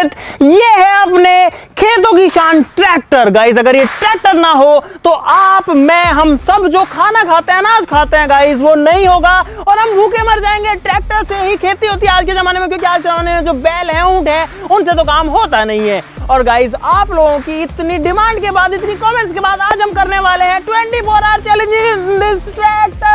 With ये है अपने खेतों की शान ट्रैक्टर। गाइस अगर ये ट्रैक्टर ना हो तो आप, मैं, हम सब जो खाना खाते हैं, अनाज खाते हैं गाइस, वो नहीं होगा और हम भूखे मर जाएंगे। ट्रैक्टर से ही खेती होती है आज के जमाने में, क्योंकि आज के जमाने में जो बैल है, ऊंट है, उनसे तो काम होता नहीं है। और गाइस आप लोगों की इतनी डिमांड के बाद, इतनी कमेंट्स के बाद आज हम करने वाले हैं 24 hour challenge in this tractor.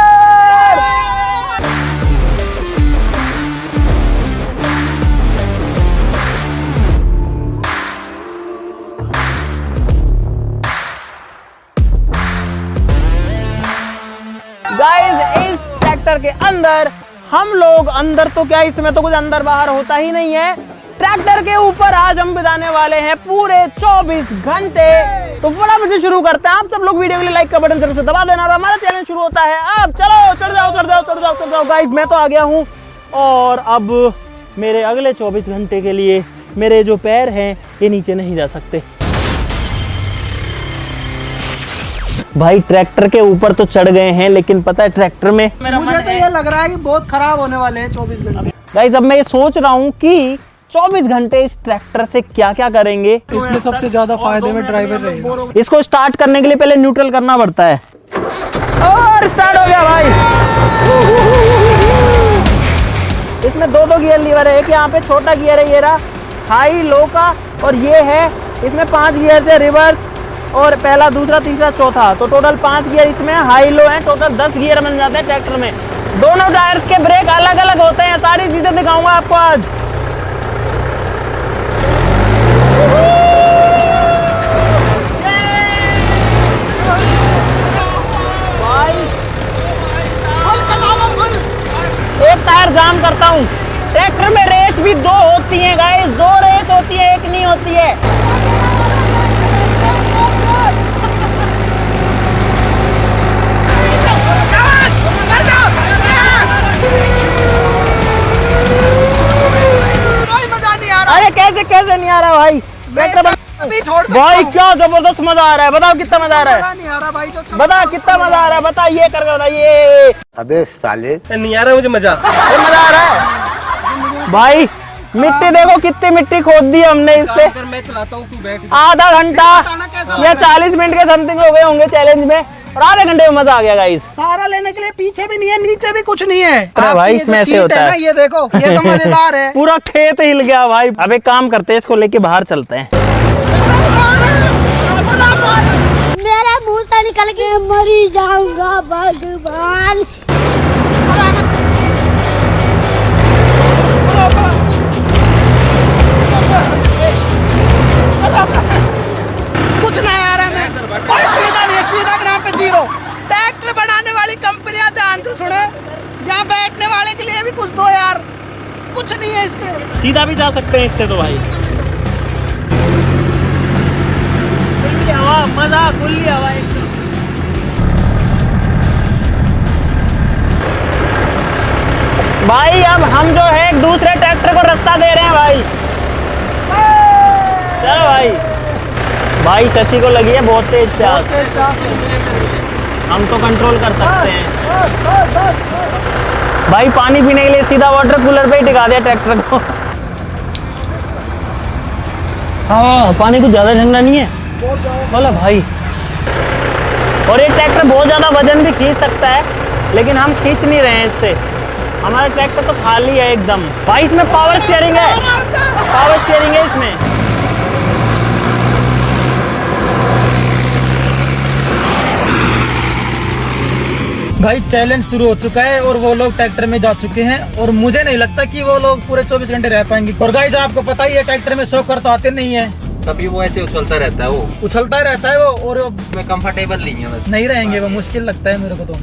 Guys इस ट्रैक्टर के अंदर हम लोग, अंदर तो क्या, इसमें तो कुछ अंदर बाहर होता ही नहीं है। ट्रैक्टर के ऊपर आज हम बिताने वाले हैं पूरे 24 घंटे। तो फटाफट से शुरू करते हैं। आप सब लोग वीडियो के लिए लाइक का बटन जरूर से दबा देना और हमारा चैलेंज शुरू होता है अब। चलो चढ़ जाओ चढ़ जाओ चढ़ जाओ चढ़ जाओ। गाइस मैं तो आ गया हूँ और अब मेरे अगले 24 घंटे के लिए मेरे जो पैर हैं ये नीचे नहीं जा सकते। भाई ट्रैक्टर के ऊपर तो चढ़ गए हैं, लेकिन पता है ट्रैक्टर में मुझे तो ये लग रहा है कि बहुत खराब होने वाले हैं 24 घंटे। गाइस अब मैं ये सोच रहा हूँ कि 24 घंटे इस ट्रैक्टर से क्या क्या करेंगे। इसमें सबसे ज्यादा फायदे में ड्राइवर रहेगा। इसको स्टार्ट करने के लिए पहले न्यूट्रल करना पड़ता है और स्टार्ट हो गया भाई। इसमें दो गियर लीवर है, एक यहाँ पे छोटा गियर है ये रहा, हाई लो का, और ये है इसमें 5 गियर से रिवर्स और पहला, दूसरा, तीसरा, चौथा, तो टोटल 5 गियर इसमें हाई लो है। टोटल 10 गियर बन जाते हैं ट्रैक्टर में। दोनों टायर्स के ब्रेक अलग अलग होते हैं, सारी चीजें दिखाऊंगा आपको आज। एक टायर जाम करता हूँ। ट्रैक्टर में रेस भी 2 होती है गाइस, 2 रेस होती है, एक नहीं होती है। अरे कैसे कैसे नहीं आ रहा भाई, भाई क्या जबरदस्त मजा आ रहा है। बताओ कितना मजा आ रहा है, बता कितना मजा आ रहा है, बता ये करके बता। ये अबे साले नहीं आ रहा मुझे मजा, मजा आ रहा है भाई। मिट्टी देखो कितनी मिट्टी खोद दी हमने इससे। मैं चलाता हूँ, तू बैठ। आधा घंटा या 40 मिनट के समथिंग हो गए होंगे चैलेंज में, और आधे घंटे में मजा आ गया गाइस। सारा लेने के लिए पीछे भी नहीं है, नीचे भी कुछ नहीं है। अरे भाई इसमें ऐसे होता है, ये देखो, ये तो मजेदार है। पूरा खेत हिल गया भाई। अब एक काम करते हैं, इसको लेके बाहर चलते हैं। मेरे मुंह से निकल के मरी जाऊंगा भगवान। कुछ नहीं आ रहा है, कोई सुविधा नहीं है, सुविधा के नाम पे 0। ट्रैक्टर बनाने वाली कंपनियां ध्यान से सुने, यहाँ बैठने वाले के लिए भी कुछ दो यार, कुछ नहीं है इसमें। सीधा भी जा सकते हैं इससे तो भाई। खुली हवा, मजा, खुली हवा एकदम। भाई अब हम जो है एक दूसरे ट्रैक्टर को रास्ता दे रहे हैं भाई। चलो भाई, भाई शशि को लगी है बहुत तेज प्यास, हम तो कंट्रोल कर सकते हैं भाई। पानी पीने के लिए सीधा वाटर कूलर पे ही टिका दिया ट्रैक्टर को। हाँ पानी कुछ ज्यादा ठंडा नहीं है बोला भाई। और ये ट्रैक्टर बहुत ज्यादा वजन भी खींच सकता है, लेकिन हम खींच नहीं रहे हैं इससे। हमारा ट्रैक्टर तो खाली है एकदम भाई। इसमें पावर स्टीयरिंग है, पावर स्टीयरिंग है इसमें। भाई चैलेंज शुरू हो चुका है और वो लोग ट्रैक्टर में जा चुके हैं, और मुझे नहीं लगता कि वो लोग पूरे 24 घंटे रह पाएंगे। और गाइस आपको पता ही है ट्रैक्टर में शौक तो आते नहीं है, तभी वो ऐसे उछलता रहता है, वो उछलता रहता है वो, और मैं कंफर्टेबल नहीं है, बस नहीं रहेंगे वो, मुश्किल लगता है मेरे को तो।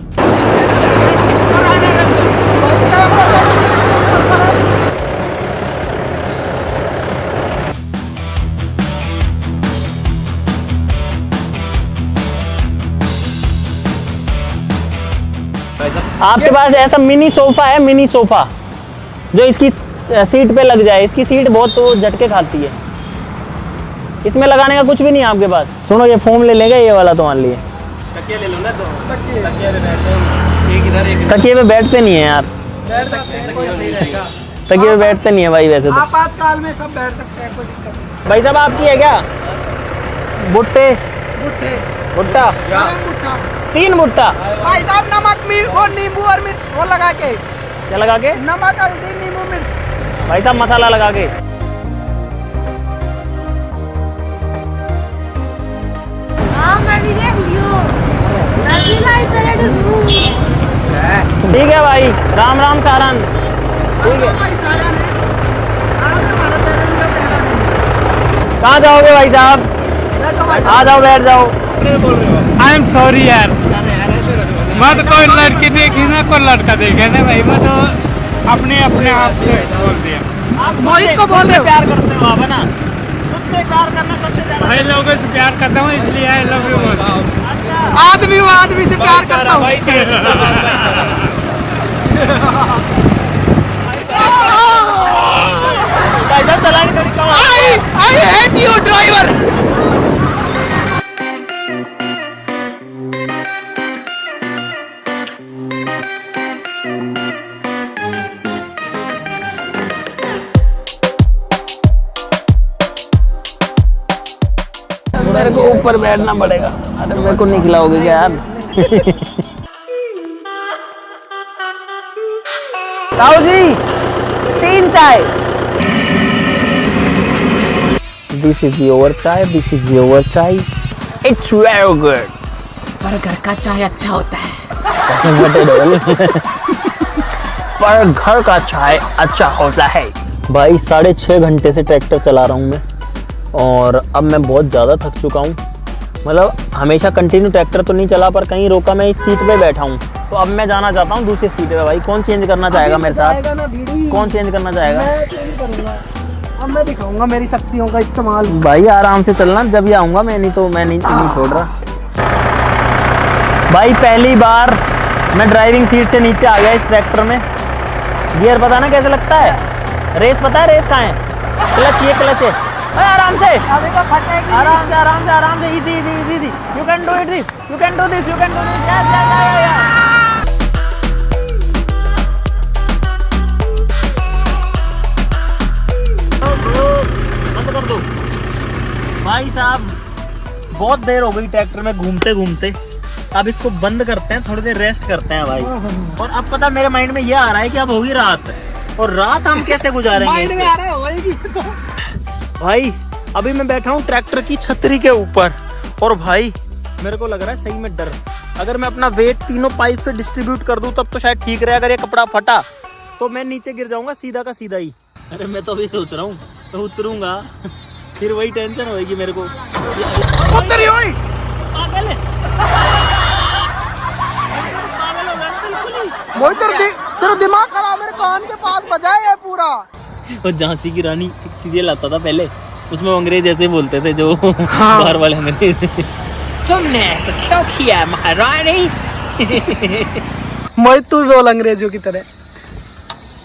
आपके पास ऐसा मिनी सोफा है, मिनी सोफा जो इसकी सीट पे लग जाए। इसकी सीट बहुत तो झटके खाती है, इसमें लगाने का कुछ भी नहीं है आपके पास। सुनो ये फोम ले लेगा ये वाला तुम्हारे लिए। तकिया ले लो ना, तो तकिया पे बैठते हैं, एक इधर एक तकिए पे बैठते नहीं है यार। बैठ सकते हैं, कोई नहीं रहेगा। तकिए पे बैठते नहीं है भाई वैसे तो। आपातकाल में सब बैठ सकते हैं, कोई दिक्कत नहीं। भाई साहब आपकी है क्या भुट्टे भुट्टे भुट्टा गरम भुट्टा। 3 भुट्टा। भाई साहब नमक मिर्च और नींबू और मिर्च वो लगा के, क्या लगा के? नमक हल्दी नींबू मिर्च। भाई साहब मसाला लगा के। हाँ मैं भी देख लियो। ठीक है भाई, राम राम सारन। ठीक है, भाई सारा ने आज हमारा पेरेंट्स का पहला दिन। कहाँ जाओगे भाई साहब? बैठो भाई आ जाओ, बैठ जाओ। आई एम सॉरी यार, मैं तो कोई लड़की देखी ना कोई लड़का देखे ना भाई, मैं तो अपने अपने आप से बोल दिया। आप मोहित को बोल रहे हो? प्यार करते हो आप, है ना? खुद से प्यार करना सबसे ज्यादा। भाई लोगों से प्यार करता हूँ इसलिए आई लव यू बोलता हूँ। आदमी वो आदमी से प्यार करता हूँ। भाई साहब चलाने थोड़ी कम। I hate you driver. मेरे को ऊपर बैठना पड़ेगा। अरे मेरे को नहीं खिलाओगे क्या यार? ताऊ जी 3 चाय। This is your चाय, this is your चाय। It's very good। पर घर का चाय अच्छा होता है। पर घर का चाय अच्छा होता है। भाई 6.5 घंटे से ट्रैक्टर चला रहा हूँ मैं, और अब मैं बहुत ज़्यादा थक चुका हूँ। मतलब हमेशा कंटिन्यू ट्रैक्टर तो नहीं चला, पर कहीं रोका मैं इस सीट पे बैठा हूँ, तो अब मैं जाना चाहता हूँ दूसरी सीट पे। भाई कौन चेंज करना चाहेगा मेरे साथ? कौन चेंज करना चाहेगा? मैं चेंज करूंगा। अब मैं दिखाऊंगा मेरी शक्तियों का इस्तेमाल। भाई आराम से चलना, जब भी आऊँगा मैं, नहीं तो मैं नहीं छोड़ रहा। भाई पहली बार मैं ड्राइविंग सीट से नीचे आ गया इस ट्रैक्टर में। गियर पता ना कैसे लगता है? रेस पता है रेस कहाँ है? क्लच, ये क्लच है। आराम से, अभी तो फटेगी। आराम से, आराम से, आराम से, easy easy easy. You can do it, this you can do this, you can do this. बंद कर दो। भाई साहब बहुत देर हो गई ट्रैक्टर में घूमते घूमते, अब इसको बंद करते हैं, थोड़ी देर रेस्ट करते हैं भाई। और अब पता मेरे माइंड में ये आ रहा है कि अब होगी रात, और रात हम कैसे गुजारेंगे? माइंड में आ रहा है होएगी तो। भाई अभी मैं बैठा हूँ ट्रैक्टर की छतरी के ऊपर, और भाई मेरे को लग रहा है सही में डर। अगर मैं अपना वेट तीनों पाइप से डिस्ट्रीब्यूट कर दूं तब तो शायद ठीक रहे। अगर ये कपड़ा फटा तो मैं नीचे गिर जाऊंगा सीधा का सीधा ही। अरे मैं तो अभी सोच रहा हूँ तो उतरूंगा फिर वही टेंशन होगी मेरे को। उतरी हुई। पागल है, पागल हो गया ना बिल्कुल ही। वो तेरा दिमाग खराब, मेरे कान के पास बजाए है पूरा। और झांसी की रानी एक सीरियल आता था पहले, उसमें अंग्रेज ऐसे बोलते थे जो बाहर वाले अंग्रेज। तुमने ऐसा क्यों किया महारानी? मोहित तू बोल अंग्रेजों की तरह।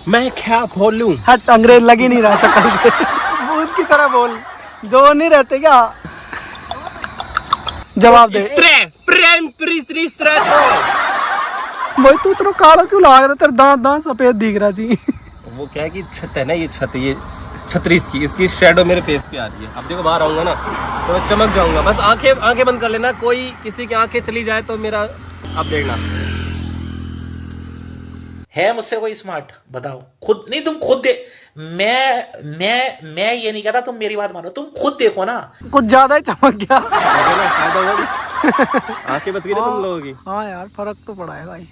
मैं क्या बोलूं? हट, अंग्रेज लग ही नहीं रहा शकल से। भूत की तरह बोल, जो नहीं रहते क्या? जवाब दे। मोहित तू इतना काला क्यों लाग रहा? तेरे दांत दांत सफेद दिख रहा जी। वो क्या है कि छत है ना, ये छत, ये छतरी इसकी शैडो मेरे फेस पे आ रही है। अब देखो बाहर आऊंगा ना तो मैं चमक जाऊंगा। बस आंखें बंद कर लेना, कोई किसी की आंखें चली जाए तो मेरा अब देखना। है मुझसे कोई स्मार्ट? बताओ खुद। नहीं तुम खुद दे। मैं ये नहीं कहता, तुम मेरी बात मानो, तुम खुद देखो ना। कुछ ज्यादा ही चमक गया। आंखें बच गई ना तुम लोगों की। हाँ यार, फर्क तो पड़ा है भाई।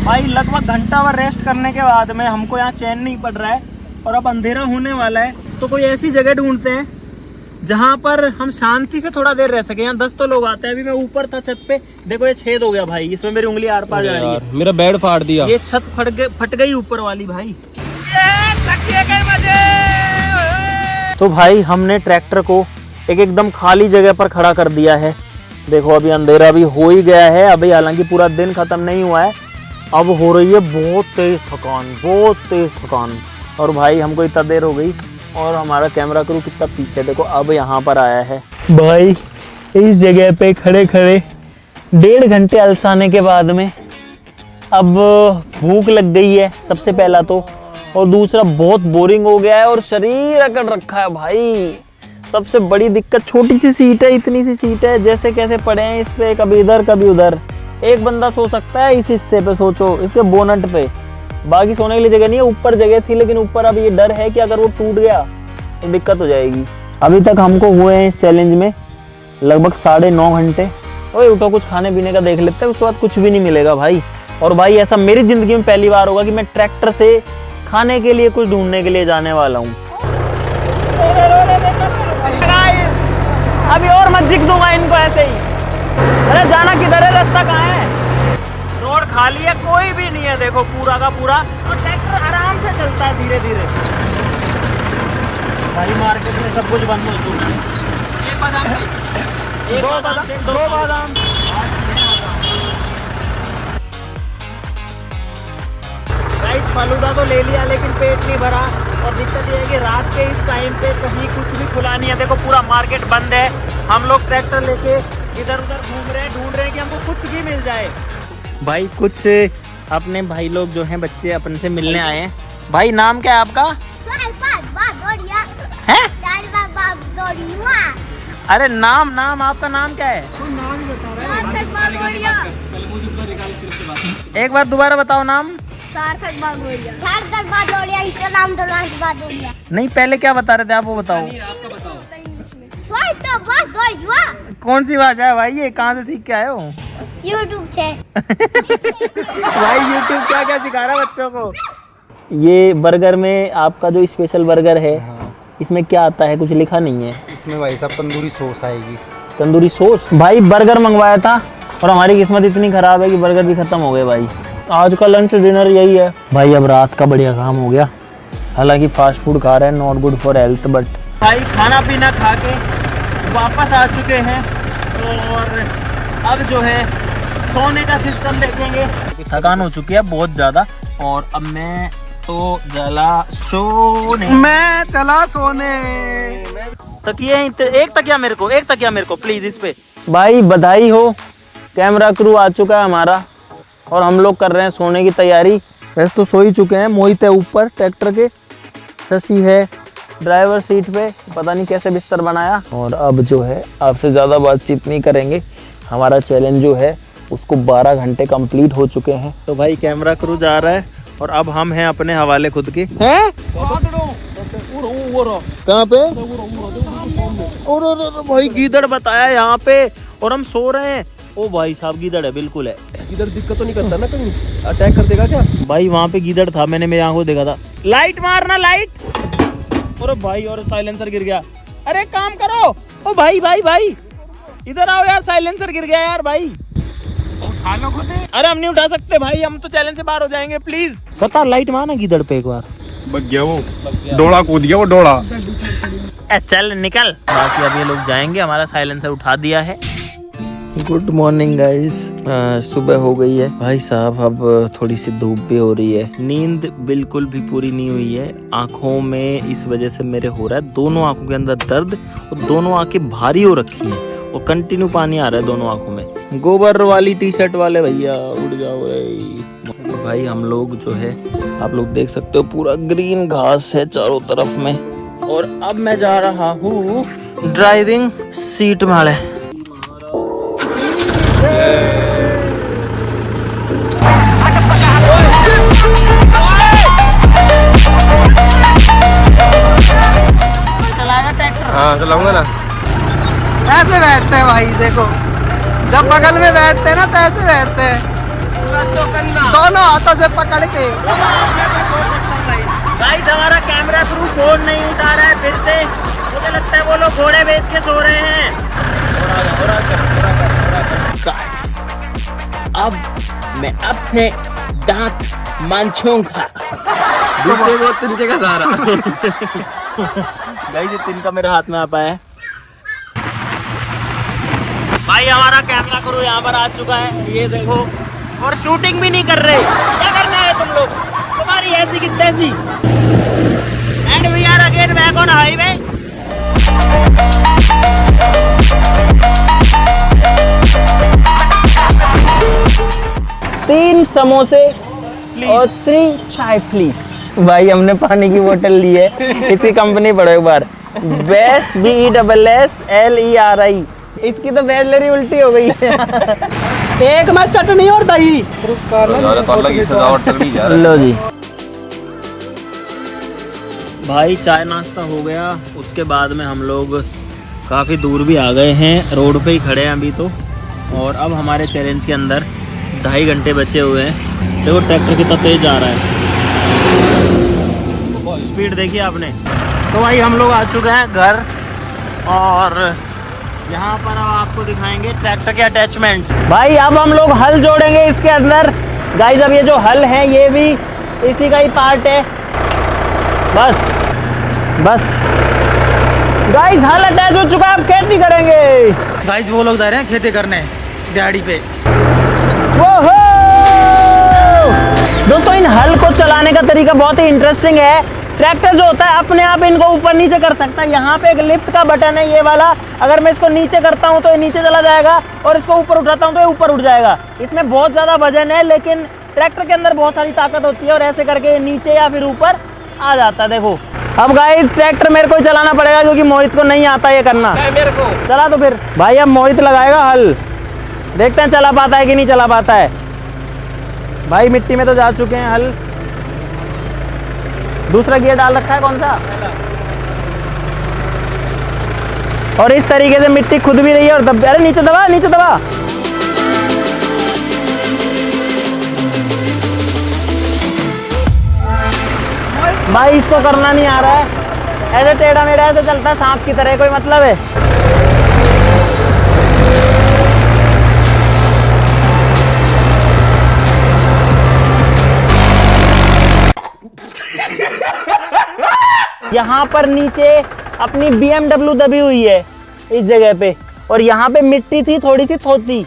भाई लगभग घंटा भर रेस्ट करने के बाद में हमको यहाँ चैन नहीं पड़ रहा है, और अब अंधेरा होने वाला है, तो कोई ऐसी जगह ढूंढते हैं जहाँ पर हम शांति से थोड़ा देर रह सके। यहाँ 10 तो लोग आते हैं। अभी मैं ऊपर था छत पे, देखो ये छेद हो गया भाई, इसमें मेरी उंगली आर पार जा रही है। मेरा बेड फाड़ दिया। ये छत फट गई ऊपर वाली भाई। तो भाई हमने ट्रैक्टर को एकदम खाली जगह पर खड़ा कर दिया है। देखो अभी अंधेरा भी हो ही गया है, अभी हालांकि पूरा दिन खत्म नहीं हुआ है। अब हो रही है बहुत तेज थकान, बहुत तेज थकान। और भाई हमको इतना देर हो गई, और हमारा कैमरा क्रू कितना पीछे, देखो अब यहाँ पर आया है। भाई इस जगह पे खड़े खड़े 1.5 घंटे अलसाने के बाद में अब भूख लग गई है सबसे पहला तो, और दूसरा बहुत बोरिंग हो गया है और शरीर अकड़ रखा है भाई। सबसे बड़ी दिक्कत छोटी सी सीट है, इतनी सी सीट है, जैसे कैसे पड़े हैं इस पे, कभी इधर कभी उधर। एक बंदा सो सकता है इस हिस्से पे, सोचो इसके बोनट पे, बाकी सोने के लिए जगह नहीं है। ऊपर जगह थी लेकिन ऊपर अब ये डर है कि अगर वो टूट गया तो दिक्कत हो जाएगी। अभी तक हमको हुए हैं इस चैलेंज में लगभग 9.5 घंटे। ओए उठो कुछ खाने पीने का देख लेते हैं, उसके बाद कुछ भी नहीं मिलेगा भाई। और भाई ऐसा मेरी जिंदगी में पहली बार होगा कि मैं ट्रैक्टर से खाने के लिए कुछ ढूंढने के लिए जाने वाला हूँ। अभी और मत जिक दूंगा इनको ऐसे ही। अरे जाना किधर है, रास्ता कहाँ है? रोड खाली है, कोई भी नहीं है देखो, पूरा का पूरा। और ट्रैक्टर आराम से चलता है धीरे धीरे। भाई मार्केट में सब कुछ बंद हो चुका है। दो बादाम। गाइस फालूदा तो ले लिया लेकिन पेट नहीं भरा। और दिक्कत ये है कि रात के इस टाइम पे कहीं कुछ भी खुला नहीं है। देखो पूरा मार्केट बंद है। हम लोग ट्रैक्टर लेके इधर उधर घूम रहे हैं, ढूंढ रहे हैं कि हमको कुछ भी मिल जाए। भाई कुछ अपने भाई लोग जो हैं बच्चे अपने से मिलने आए हैं। भाई नाम क्या है आपका? है? अरे नाम आपका नाम क्या है? एक बार दोबारा बताओ नाम। सार्थक बागोरिया। इसका नाम तो बागोरिया। नहीं पहले क्या बता रहे थे आप, वो बताओ। कौन सी भाषा है भाई ये, कहाँ से सीख के आए हो? यूट्यूब से। भाई यूट्यूब क्या क्या सिखा रहा है बच्चों को। ये बर्गर में आपका जो स्पेशल बर्गर है, इसमें क्या आता है? कुछ लिखा नहीं है इसमें भाई साहब। तंदूरी सॉस आएगी। तंदूरी सॉस? भाई बर्गर मंगवाया था और हमारी किस्मत इतनी खराब है कि बर्गर भी खत्म हो गए भाई। आज का लंच डिनर यही है भाई। अब रात का बढ़िया काम हो गया। हालांकि फास्ट फूड खा रहे हैं, not good for health, but भाई खाना पीना खा के वापस आ चुके हैं और अब जो है सोने का सिस्टम देखेंगे। थकान हो चुकी है बहुत ज़्यादा और अब मैं तो चला सोने। तकिया एक तकिया मेरे को प्लीज इस पे। भाई बधाई हो, कैमरा क्रू आ चुका है हमारा और हम लोग कर रहे हैं सोने की तैयारी। वैसे तो सो ही चुके हैं। मोहित है ऊपर ट्रैक्टर के, शशि है ड्राइवर सीट पे, पता नहीं कैसे बिस्तर बनाया। और अब जो है आपसे ज़्यादा बातचीत नहीं करेंगे। हमारा चैलेंज जो है उसको 12 घंटे कंप्लीट हो चुके हैं। तो भाई कैमरा क्रू जा रहा है और अब हम हैं अपने हवाले खुद के। हैं? कहाँ पे? और भाई गीदड़ बताया यहाँ पे और हम सो रहे हैं। ओ भाई साहब गीदड़ है, बिल्कुल है। इधर दिक्कत तो नहीं करता ना, कहीं अटैक कर देगा क्या? भाई वहाँ पे गीदड़ था, मैंने मेरी आंखों देखा था। लाइट मारना लाइट। और भाई और साइलेंसर गिर गया। अरे काम करो। ओ भाई इधर आओ यार, साइलेंसर गिर गया यार भाई। उठा लो खुद। अरे हम नहीं उठा सकते भाई, हम तो चैलेंज से बाहर हो जाएंगे। प्लीज बता, लाइट मारना गीदड़ पे एक बार। बच गया वो, डोड़ा कूद गया वो डोड़ा। चल निकल। बाकी अब ये लोग जाएंगे, हमारा साइलेंसर उठा दिया है। Good morning guys. सुबह हो गई है भाई साहब। अब थोड़ी सी धूप भी हो रही है। नींद बिल्कुल भी पूरी नहीं हुई है। आंखों में इस वजह से मेरे हो रहा है, दोनों आंखों के अंदर दर्द और दोनों आंखें भारी हो रखी हैं और कंटिन्यू पानी आ रहा है दोनों आंखों में। गोबर वाली टी शर्ट वाले भैया उड़ जाओ रे। भाई हम लोग जो है, आप लोग देख सकते हो पूरा ग्रीन घास है चारों तरफ में। और अब मैं जा रहा हूँ ड्राइविंग सीट में। चलाएगा ट्रैक्टर? हाँ चलाऊंगा ना। ऐसे बैठते हैं भाई, देखो जब बगल में बैठते हैं ना तो ऐसे बैठते हैं, दोनों हाथों से पकड़ के। गाइस हमारा कैमरा क्रू फोन नहीं उठा रहा है फिर से। मुझे लगता है वो लोग घोड़े बेच के सो रहे हैं। गाइस अब मैं अपने दांत मांछूंगा। वो तिनके का सहारा। गाइस ये तिनका मेरे हाथ में आ पाया है। भाई हमारा कैमरा क्रू यहाँ पर आ चुका है, ये देखो। और शूटिंग भी नहीं कर रहे। क्या करना है तुम लोग? तुम्हारी ऐसी की तैसी। And we are again back on highway. 3 समोसे और 3 चाय प्लीज। भाई हमने पानी की बोतल ली है, इसकी कंपनी पढ़ो एक बार, बेस BESSLERI। इसकी तो बेसलरी उल्टी हो गई है। एक में चटनी और दही। लो जी भाई, चाय नाश्ता हो गया। उसके बाद में हम लोग काफ़ी दूर भी आ गए हैं, रोड पे ही खड़े हैं अभी तो। और अब हमारे चैलेंज के अंदर 2.5 घंटे बचे हुए हैं। देखो ट्रैक्टर कितना तेज जा रहा है, स्पीड देखिए आपने। तो भाई हम लोग आ चुके हैं घर, और यहाँ पर अब आपको दिखाएंगे ट्रैक्टर के अटैचमेंट्स। भाई अब हम लोग हल जोड़ेंगे इसके अंदर। गाइस अब ये जो हल है ये भी इसी का ही पार्ट है। बस गाइस हल अटैच हो चुका है, अब खेती करेंगे। गाइस वो लोग जा रहे हैं खेती करने दिहाड़ी पे। ओहो! दोस्तों इन हल को चलाने का तरीका बहुत ही इंटरेस्टिंग है। ट्रैक्टर जो होता है अपने आप इनको ऊपर नीचे कर सकता है। यहाँ पे एक लिफ्ट का बटन है ये वाला, अगर मैं इसको नीचे करता हूँ तो ये नीचे चला जाएगा, और इसको ऊपर उठाता हूँ तो ये ऊपर उठ जाएगा। इसमें बहुत ज़्यादा वजन है, लेकिन ट्रैक्टर के अंदर बहुत सारी ताकत होती है, और ऐसे करके ये नीचे या फिर ऊपर आ जाता है। देखो अब गाइस ट्रैक्टर मेरे को ही चलाना पड़ेगा, क्योंकि मोहित को नहीं आता ये करना। मेरे को चला तो फिर भाई अब मोहित लगाएगा हल, देखते हैं चला पाता है कि नहीं चला पाता है। भाई मिट्टी में तो जा चुके हैं हल। दूसरा गियर डाल रखा है कौन सा, और इस तरीके से मिट्टी खुद भी रही है और दब। अरे नीचे दबा, नीचे दबा। भाई इसको करना नहीं आ रहा है, ऐसे टेढ़ा मेढ़ा ऐसे चलता है सांप की तरह, कोई मतलब है। यहाँ पर नीचे अपनी BMW दबी हुई है इस जगह पे, और यहाँ पे मिट्टी थी थोड़ी सी थोती,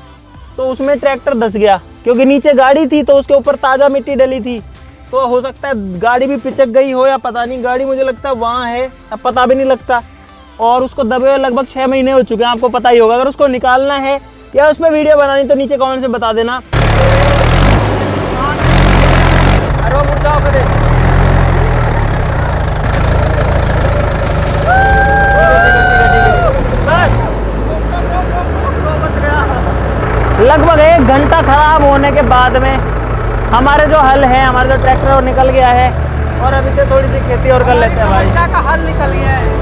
तो उसमें ट्रैक्टर धंस गया, क्योंकि नीचे गाड़ी थी तो उसके ऊपर ताज़ा मिट्टी डली थी। तो हो सकता है गाड़ी भी पिचक गई हो, या पता नहीं, गाड़ी मुझे लगता है वहाँ है, अब पता भी नहीं लगता। और उसको दबे हुए लगभग 6 महीने हो चुके हैं, आपको पता ही होगा। अगर उसको निकालना है या उसमें वीडियो बनानी तो नीचे कमेंट से बता देना। लगभग 1 घंटा खराब होने के बाद में हमारे जो हल है, हमारा जो ट्रैक्टर वो निकल गया है, और अभी से थोड़ी सी खेती और कर लेते हैं भाई। समस्या का हल निकल गया है।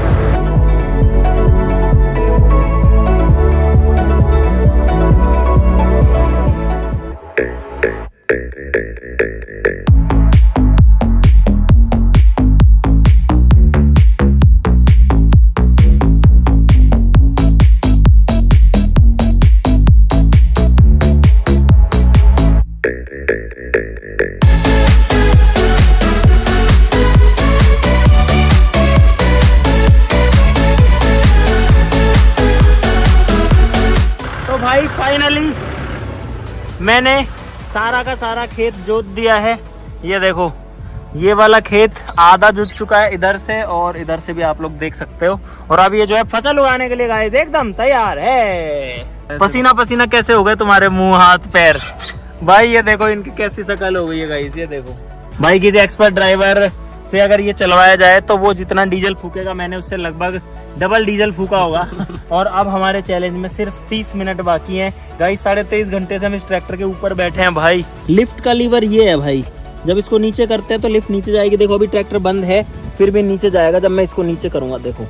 भाई फाइनली मैंने सारा का सारा खेत जोत दिया है। ये देखो ये वाला खेत आधा जुट चुका है इधर से, और इधर से भी आप लोग देख सकते हो। और अब ये जो है फसल उगाने के लिए गाइस एकदम तैयार है। पसीना पसीना कैसे हो गए तुम्हारे मुंह हाथ पैर। भाई ये देखो इनकी कैसी शक्ल हो गई है गाइस, ये देखो। भाई किसी एक्सपर्ट ड्राइवर से अगर ये चलवाया जाए तो वो जितना डीजल फूकेगा, मैंने उससे लगभग डबल डीजल फूका होगा। और अब हमारे चैलेंज में सिर्फ 30 मिनट बाकी हैं गाइस। 23.5 घंटे से हम इस ट्रैक्टर के ऊपर बैठे हैं भाई। लिफ्ट का लीवर ये है भाई, जब इसको नीचे करते हैं तो लिफ्ट नीचे जाएगी। देखो अभी ट्रैक्टर बंद है, फिर भी नीचे जाएगा। जब मैं इसको नीचे करूंगा, देखो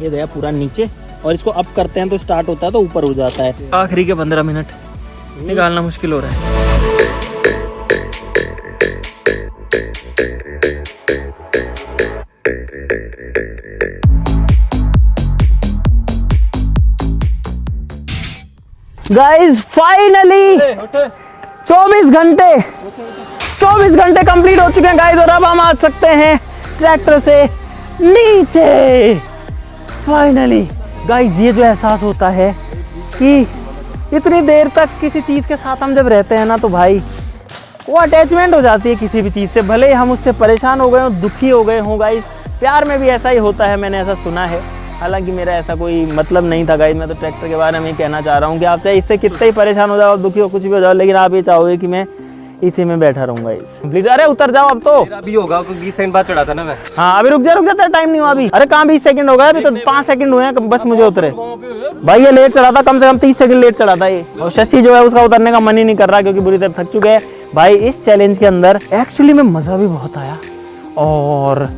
ये गया पूरा नीचे, और इसको अप करते हैं तो स्टार्ट होता है तो ऊपर हो जाता है। आखिरी के 15 मिनट निकालना मुश्किल हो रहा है। गाइस फाइनली 24 घंटे कंप्लीट हो चुके हैं गाइस, और अब हम आ सकते हैं ट्रैक्टर से नीचे फाइनली। गाइस ये जो एहसास होता है कि इतनी देर तक किसी चीज़ के साथ हम जब रहते हैं ना, तो भाई वो अटैचमेंट हो जाती है किसी भी चीज़ से, भले ही हम उससे परेशान हो गए हों, दुखी हो गए हों। गाइस प्यार में भी ऐसा ही होता है, मैंने ऐसा सुना है। हालांकि मेरा ऐसा कोई मतलब नहीं था गाइस, मैं तो ट्रैक्टर के बारे में ही कहना चाह रहा हूँ कि आप चाहे इससे कितने ही परेशान हो जाओ, दुखी हो, कुछ भी हो जाओ, लेकिन आप ये चाहोगे कि मैं इसी में बैठा रहूंगा इस कंप्लीट। अरे उतर जाओ अब तो। मेरा भी होगा, क्योंकि 20 सेकंड बाद चढ़ा था ना मैं। हाँ अभी रुक जा तेरा टाइम नहीं हुआ अभी। अरे कहाँ 20 सेकंड हो गए, अभी तो 5 सेकंड हुए हैं बस मुझे उतरे। भाई ये लेट चढ़ा था, कम से कम 30 सेकंड लेट चढ़ा था ये। और शशि जो है उसका उतरने का मन ही नहीं कर रहा क्योंकि बुरी तरह थक चुके हैं। भाई इस चैलेंज के अंदर एक्चुअली में मजा भी बहुत आया और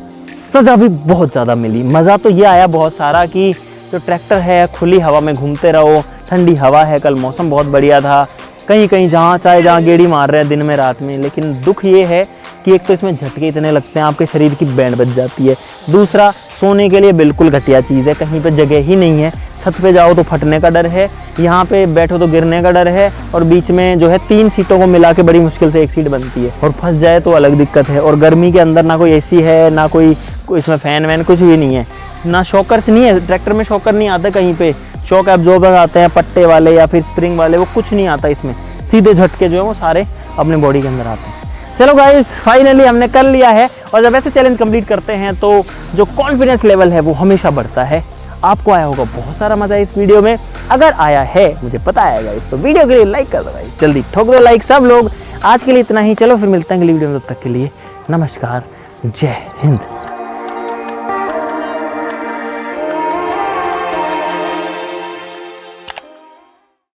सजा भी बहुत ज्यादा मिली। मजा तो ये आया बहुत सारा कि जो ट्रैक्टर है खुली हवा में घूमते रहो, ठंडी हवा है, कल मौसम बहुत बढ़िया था, कहीं कहीं जहाँ गेड़ी मार रहे हैं दिन में रात में। लेकिन दुख ये है कि एक तो इसमें झटके इतने लगते हैं, आपके शरीर की बैंड बज जाती है। दूसरा सोने के लिए बिल्कुल घटिया चीज़ है, कहीं पे जगह ही नहीं है। छत पे जाओ तो फटने का डर है, यहाँ पे बैठो तो गिरने का डर है, और बीच में जो है 3 सीटों को मिला के बड़ी मुश्किल से एक सीट बनती है, और फंस जाए तो अलग दिक्कत है। और गर्मी के अंदर ना कोई एसी है, ना कोई इसमें फैन वैन कुछ भी नहीं है, ना शॉकर्स नहीं है। ट्रैक्टर में शॉकर नहीं आता कहीं पे, शॉक एब्जॉर्बर आते हैं पट्टे वाले या फिर स्प्रिंग वाले, वो कुछ नहीं आता इसमें। सीधे झटके जो है वो सारे अपने बॉडी के अंदर आते हैं। चलो गाइस फाइनली हमने कर लिया है। और जब ऐसे चैलेंज कंप्लीट करते हैं तो जो कॉन्फिडेंस लेवल है वो हमेशा बढ़ता है। आपको आया होगा बहुत सारा मजा इस वीडियो में, अगर आया है मुझे पता है गाइस, तो वीडियो के लिए लाइक कर दो गाइस, जल्दी ठोक दो लाइक सब लोग। आज के लिए इतना ही, चलो फिर मिलते हैं अगली वीडियो में, तब तक के लिए नमस्कार, जय हिंद।